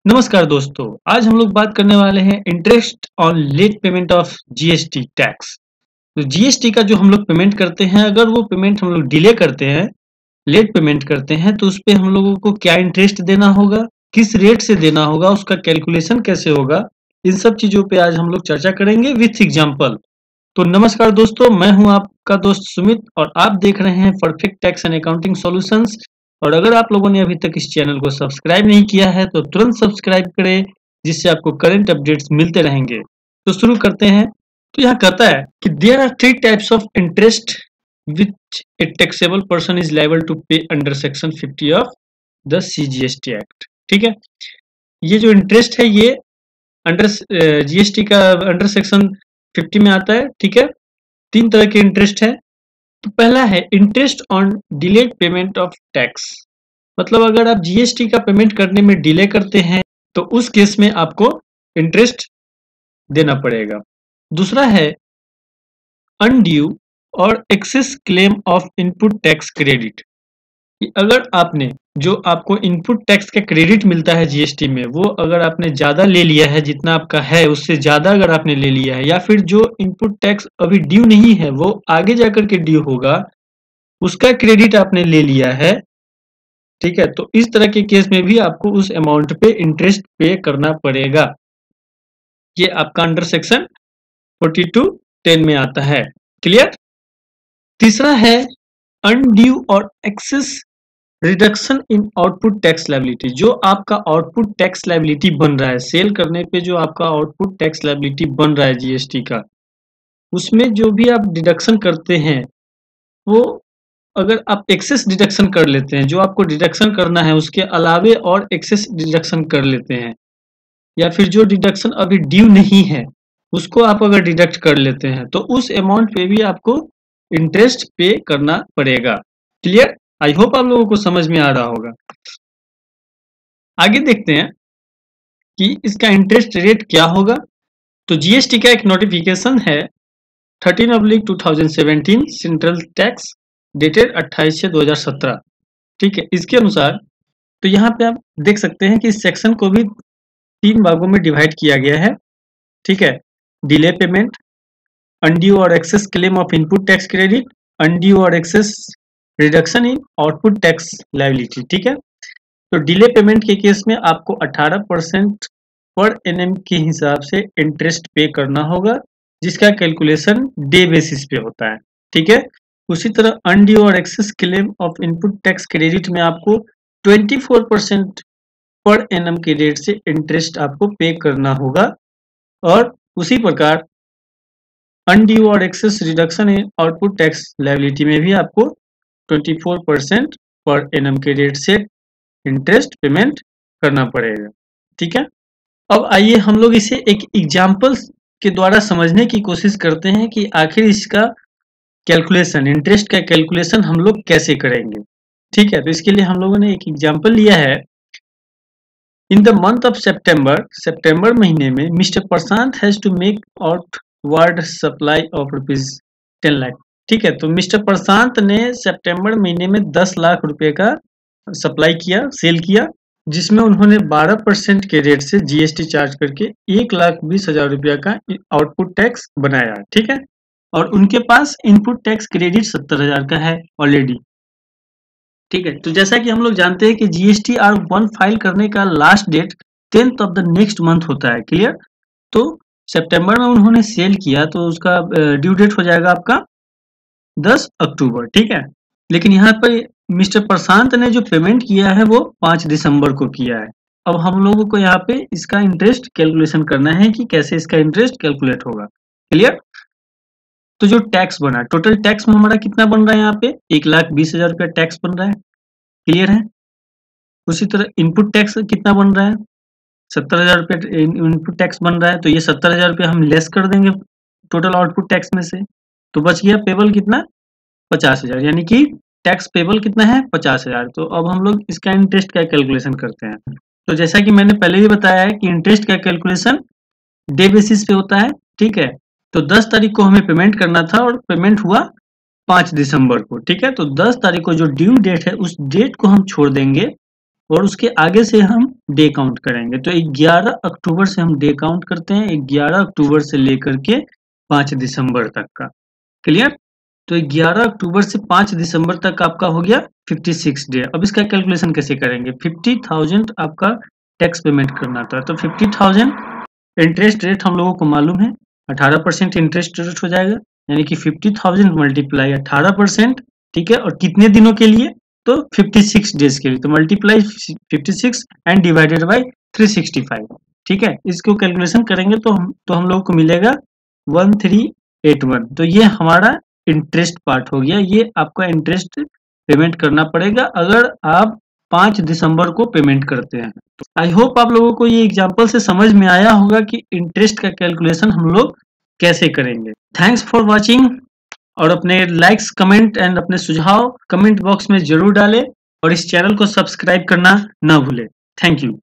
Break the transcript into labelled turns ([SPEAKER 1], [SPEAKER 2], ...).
[SPEAKER 1] नमस्कार दोस्तों, आज हम लोग बात करने वाले हैं interest on late payment of GST tax. तो जीएसटी का जो हम लोग पेमेंट करते हैं, अगर वो पेमेंट हम लोग डिले करते हैं, लेट पेमेंट करते हैं, तो उस पे हम लोगों को क्या इंटरेस्ट देना होगा, किस रेट से देना होगा, उसका कैलकुलेशन कैसे होगा, इन सब चीज़ों पे आज हम लोग चर्चा करेंगे विथ एग्जाम्पल। तो नमस्कार दोस्तों, मैं हूं आपका दोस्त सुमित और आप देख रहे हैं perfect tax and accounting solutions. और अगर आप लोगों ने अभी तक इस चैनल को सब्सक्राइब नहीं किया है तो तुरंत सब्सक्राइब करें, जिससे आपको करंट अपडेट्स मिलते रहेंगे। तो शुरू करते हैं। तो यहाँ कहता है कि there are three types of interest which a taxable person is liable to pay under section 50 of the CGST act. ठीक है, ये जो इंटरेस्ट है ये अंडर जीएसटी का अंडर सेक्शन 50 में आता है। ठीक है, तीन तरह के इंटरेस्ट है। तो पहला है interest on delayed payment of tax, मतलब अगर आप जीएसटी का पेमेंट करने में डिले करते हैं तो उस केस में आपको इंटरेस्ट देना पड़ेगा। दूसरा है अनड्यू और excess claim of input tax credit, कि अगर आपने जो आपको इनपुट टैक्स का क्रेडिट मिलता है जीएसटी में, वो अगर आपने ज़्यादा ले लिया है, जितना आपका है उससे ज़्यादा अगर आपने ले लिया है, या फिर जो इनपुट टैक्स अभी ड्यू नहीं है वो आगे जाकर के ड्यू होगा, उसका क्रेडिट आपने ले लिया है। ठीक है, तो इस तरह के केस में भी आपको उस अमाउंट पे इंटरेस्ट पे करना पड़ेगा। ये आपका अंडर सेक्शन 42(10) में आता है। क्लियर। तीसरा है अनड्यू और excess reduction in output tax liability, जो आपका आउटपुट टैक्स लायबिलिटी बन रहा है सेल करने पे, जो आपका आउटपुट टैक्स लायबिलिटी बन रहा है जीएसटी का, उसमें जो भी आप डिडक्शन करते हैं वो अगर आप एक्सेस डिडक्शन कर लेते हैं, जो आपको डिडक्शन करना है उसके अलावे और एक्सेस डिडक्शन कर लेते हैं, या फिर जो डिडक्शन अभी ड्यू नहीं है उसको आप अगर डिडक्ट कर लेते हैं, तो उस अमाउंट पे भी आपको इंटरेस्ट पे करना पड़ेगा। क्लियर। आई होप आप लोगों को समझ में आ रहा होगा। आगे देखते हैं कि इसका इंटरेस्ट रेट क्या होगा। तो जीएसटी का एक नोटिफिकेशन है 13/2017 सेंट्रल टैक्स डेटेड 28/6/2017। ठीक है, इसके अनुसार तो यहाँ पे आप देख सकते हैं कि इस सेक्शन को भी तीन भागों में डिवाइड किया गया है। ठीक है, डिले पेमेंट, अनड्यू और excess claim of input tax credit, undue और excess reduction in output tax liability. ठीक है, तो डिले पेमेंट के केस में आपको 18% पर एनएम के हिसाब से इंटरेस्ट पे करना होगा, जिसका कैलकुलेशन डे बेसिस पे होता है। ठीक है, उसी तरह अनड्यू और excess claim of input tax credit में आपको 24% पर एनएम के रेट से इंटरेस्ट आपको पे करना होगा। और उसी प्रकार अनड्यू और excess reduction in output tax liability में भी आपको 24% पर एनएम के रेट से इंटरेस्ट पेमेंट करना पड़ेगा। ठीक है, अब आइए हम लोग इसे एक एग्जाम्पल के द्वारा समझने की कोशिश करते हैं कि आखिर इसका कैलकुलेशन, इंटरेस्ट का कैलकुलेशन हम लोग कैसे करेंगे। ठीक है, तो इसके लिए हम लोगों ने एक एग्जाम्पल लिया है। इन द मंथ ऑफ सितंबर महीने में mister Prashant has to make outward supply of ₹10 lakh. ठीक है, तो मिस्टर प्रशांत ने सितंबर महीने में 10 लाख रुपए का सप्लाई किया, सेल किया, जिसमें उन्होंने 12% के रेट से जीएसटी चार्ज करके 1,20,000 रुपया का आउटपुट टैक्स बनाया। ठीक है, और उनके पास इनपुट टैक्स क्रेडिट 70,000 का है ऑलरेडी। ठीक है, तो जैसा कि हम लोग जानते हैं कि जीएसटी R1 फाइल करने का last date 10th of the next month होता है। क्लियर। तो सितंबर में उन्होंने सेल किया तो उसका ड्यू डेट हो जाएगा आपका 10 अक्टूबर। ठीक है, लेकिन यहाँ पर मिस्टर प्रशांत ने जो पेमेंट किया है वो 5 दिसंबर को किया है। अब हम लोगों को यहाँ पे इसका इंटरेस्ट कैलकुलेशन करना है कि कैसे इसका इंटरेस्ट कैलकुलेट होगा। क्लियर। तो जो टैक्स बना, टोटल टैक्स में हमारा कितना बन रहा है, यहाँ पे 1,20,000 रुपया टैक्स बन रहा है। क्लियर है। उसी तरह इनपुट टैक्स कितना बन रहा है, 70,000 रुपये इनपुट टैक्स बन रहा है, तो ये 70,000 रुपये हम लेस कर देंगे टोटल आउटपुट टैक्स में से, तो बच गया पेबल कितना, 50,000, यानी कि टैक्स पेबल कितना है, 50,000। तो अब हम लोग इसका इंटरेस्ट का कैलकुलेशन करते हैं। तो जैसा कि मैंने पहले भी बताया है कि इंटरेस्ट का कैलकुलेशन डे बेसिस पे होता है। ठीक है, तो 10 तारीख को हमें पेमेंट करना था और पेमेंट हुआ 5 दिसंबर को। ठीक है, तो 10 तारीख को जो ड्यू डेट है उस डेट को हम छोड़ देंगे और उसके आगे से हम डे काउंट करेंगे। तो 11 अक्टूबर से हम डे काउंट करते हैं, 11 अक्टूबर से लेकर के 5 दिसंबर तक का। क्लियर? तो 11 अक्टूबर से 5 दिसंबर तक आपका हो गया 56 डे। अब इसका कैलकुलेशन कैसे करेंगे? 50,000 आपका टैक्स पेमेंट करना था, तो 50,000 इंटरेस्ट रेट हम लोगों को मालूम है 18% इंटरेस्ट रेट हो जाएगा, यानी कि 50,000 मल्टीप्लाई 18%, ठीक है। और कितने दिनों के लिए? तो 56 डेज के लिए। तो मल्टीप्लाई 56 एंड डिवाइडेड बाय 365, ठीक है। इसको कैलकुलेशन करेंगे तो हम लोगों को मिलेगा 1381। तो ये हमारा इंटरेस्ट पार्ट हो गया। ये आपका इंटरेस्ट पेमेंट करना पड़ेगा अगर आप 5 दिसंबर को पेमेंट करते हैं। आई होप आप लोगों को ये एग्जांपल से समझ में आया होगा कि इंटरेस्ट का कैलकुलेशन हम लोग कैसे करेंगे। थैंक्स फॉर वॉचिंग, और अपने लाइक्स, कमेंट एंड अपने सुझाव कमेंट बॉक्स में जरूर डालें, और इस चैनल को सब्सक्राइब करना ना भूलें। Thank you.